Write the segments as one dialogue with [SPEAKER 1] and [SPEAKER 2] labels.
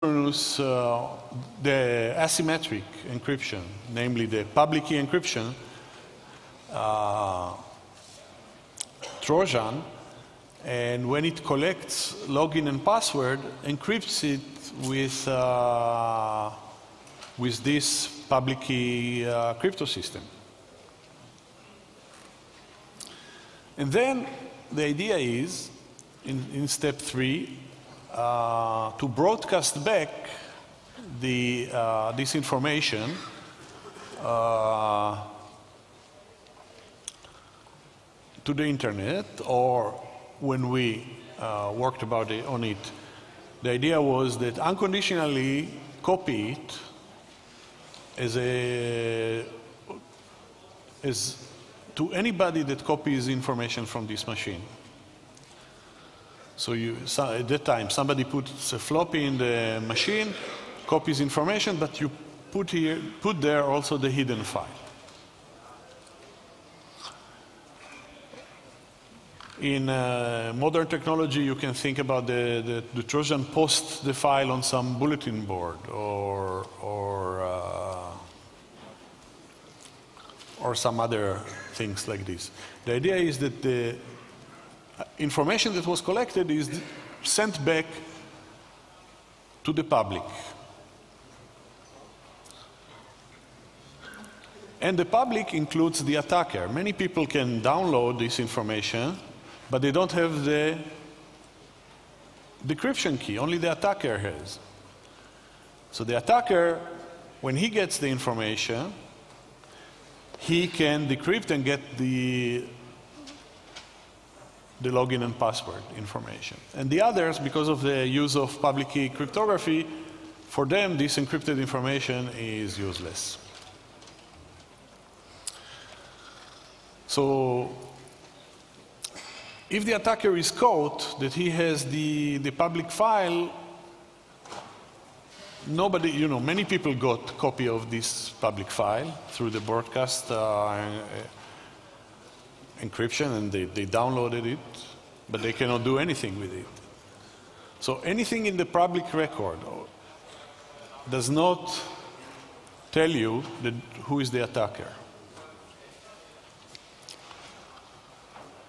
[SPEAKER 1] the asymmetric encryption, namely the public key encryption, Trojan, and when it collects login and password, encrypts it with this public key crypto system. And then the idea is, in step 3, to broadcast back this information to the internet, or when we worked on it, the idea was that unconditionally copy it to anybody that copies information from this machine. So at that time, somebody puts a floppy in the machine, copies information, but you put there also the hidden file. In modern technology, you can think about the Trojan posts the file on some bulletin board or some other things like this. The idea is that the information that was collected is sent back to the public. And the public includes the attacker. Many people can download this information, but they don't have the decryption key. Only the attacker has. So the attacker, when he gets the information, he can decrypt and get the login and password information. And the others, because of the use of public key cryptography, for them this encrypted information is useless. So if the attacker is caught that he has the public file, nobody, many people got a copy of this public file through the broadcast encryption, and they downloaded it, but they cannot do anything with it. So anything in the public record does not tell you who is the attacker.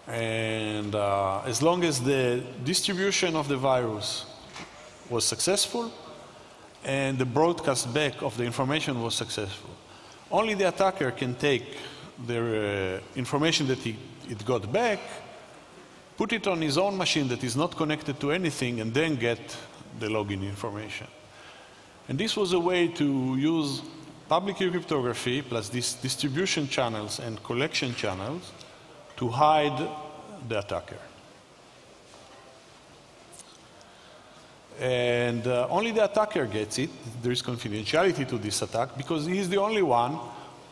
[SPEAKER 1] And as long as the distribution of the virus was successful and the broadcast back of the information was successful, only the attacker can take the information that it got back, put it on his own machine that is not connected to anything, and then get the login information. And this was a way to use public key cryptography plus these distribution channels and collection channels to hide the attacker. And only the attacker gets it. There is confidentiality to this attack because he is the only one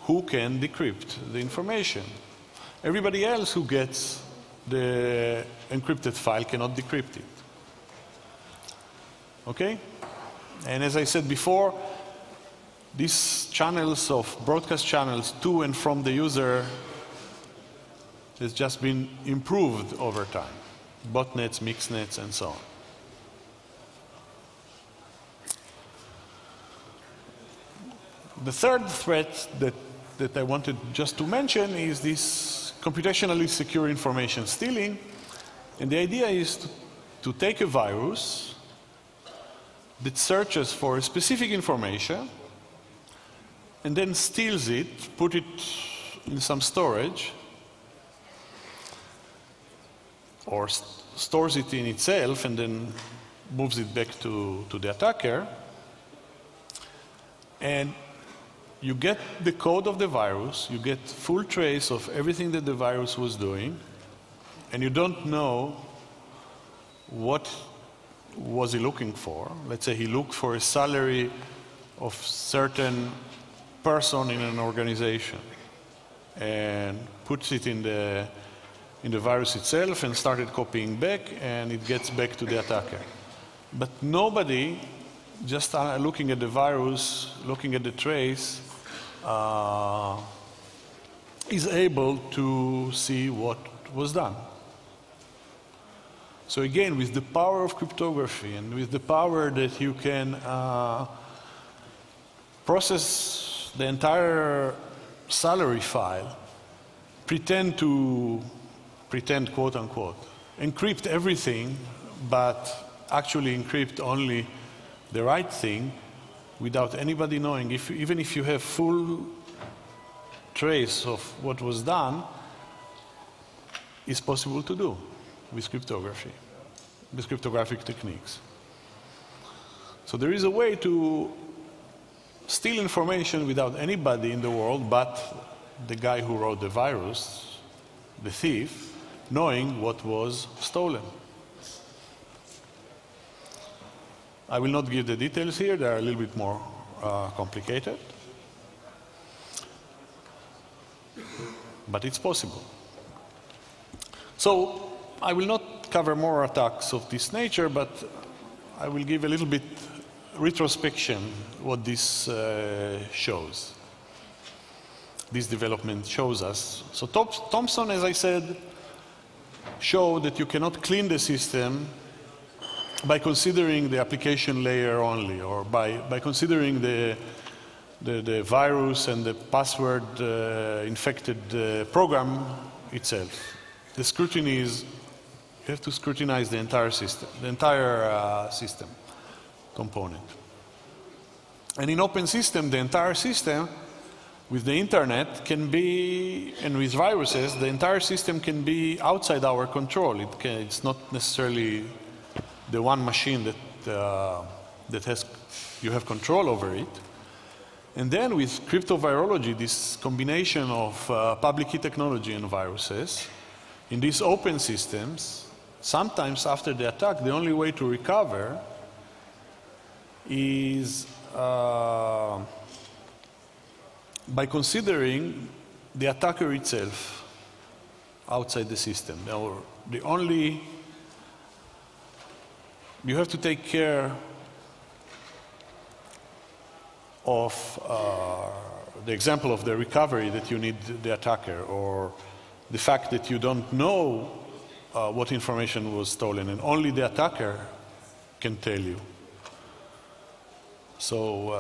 [SPEAKER 1] who can decrypt the information. Everybody else who gets the encrypted file cannot decrypt it. Okay? And as I said before, these channels of broadcast channels to and from the user has just been improved over time. Botnets, mixnets, and so on. The third threat that I wanted just to mention is this computationally secure information stealing. And the idea is to take a virus that searches for a specific information and then steals it, put it in some storage, or stores it in itself and then moves it back to the attacker. And you get the code of the virus, you get full trace of everything that the virus was doing, and you don't know what was he looking for. Let's say he looked for a salary of certain person in an organization and puts it in the virus itself and started copying back, and it gets back to the attacker. But nobody, just looking at the virus, looking at the trace, is able to see what was done. So again, with the power of cryptography and with the power that you can process the entire salary file, pretend, quote unquote, encrypt everything, but actually encrypt only the right thing without anybody knowing, even if you have full trace of what was done, is possible to do with cryptography, with cryptographic techniques. So there is a way to steal information without anybody in the world but the guy who wrote the virus, the thief, knowing what was stolen. I will not give the details here, they are a little bit more complicated. But it's possible. So I will not cover more attacks of this nature, but I will give a little bit retrospection what this shows. This development shows us. So Thompson, as I said, showed that you cannot clean the system by considering the application layer only, or by considering the virus and the password infected program itself. The scrutiny is, you have to scrutinize the entire system, system component. And in open system, the entire system with the internet can be, and with viruses, the entire system can be outside our control. It's not necessarily the one machine that you have control over it. And then with cryptovirology, this combination of public key technology and viruses, in these open systems, sometimes after the attack, the only way to recover is by considering the attacker itself outside the system. Or you have to take care of the example of the recovery that you need the attacker, or the fact that you don't know what information was stolen and only the attacker can tell you. So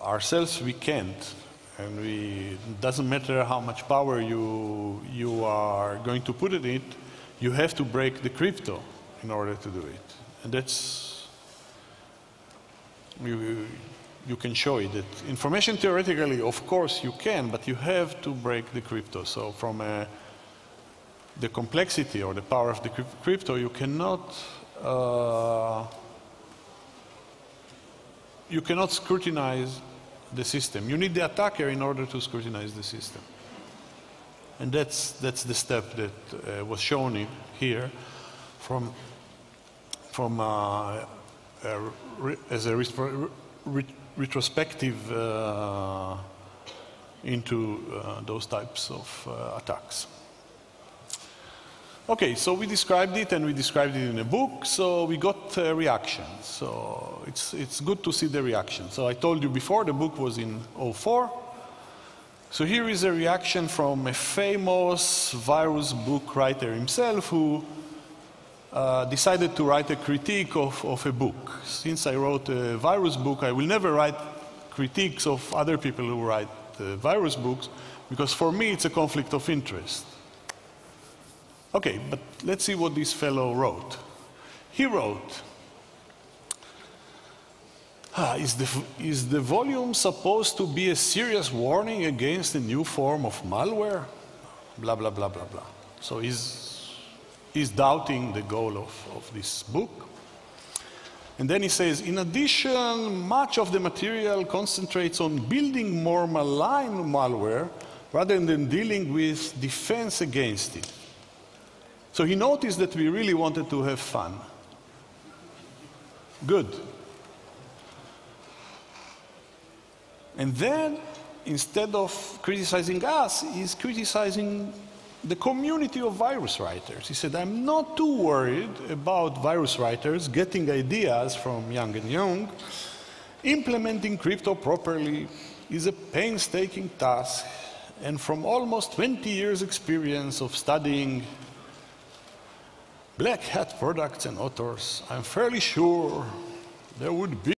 [SPEAKER 1] ourselves, we can't. And it doesn't matter how much power you are going to put in it, you have to break the crypto in order to do it. And that's, you can show it. That information theoretically, of course, you can, but you have to break the crypto. So from the complexity or the power of the crypto, you cannot scrutinize the system. You need the attacker in order to scrutinize the system. And that's the step that was shown here as a retrospective into those types of attacks. Okay, so we described it, and we described it in a book, so we got reactions. So it's good to see the reaction. So I told you before, the book was in 2004. So here is a reaction from a famous virus book writer himself who decided to write a critique of a book. Since I wrote a virus book, I will never write critiques of other people who write virus books, because for me it's a conflict of interest. Okay, but let's see what this fellow wrote. He wrote, is the volume supposed to be a serious warning against a new form of malware? Blah, blah, blah, blah, blah. So he's doubting the goal of this book. And then he says, in addition, much of the material concentrates on building more malign malware rather than dealing with defense against it. So he noticed that we really wanted to have fun. Good. And then, instead of criticizing us, he's criticizing the community of virus writers. He said, I'm not too worried about virus writers getting ideas from Yang and Young. Implementing crypto properly is a painstaking task, and from almost 20 years' experience of studying Black hat products and authors. I'm fairly sure there would be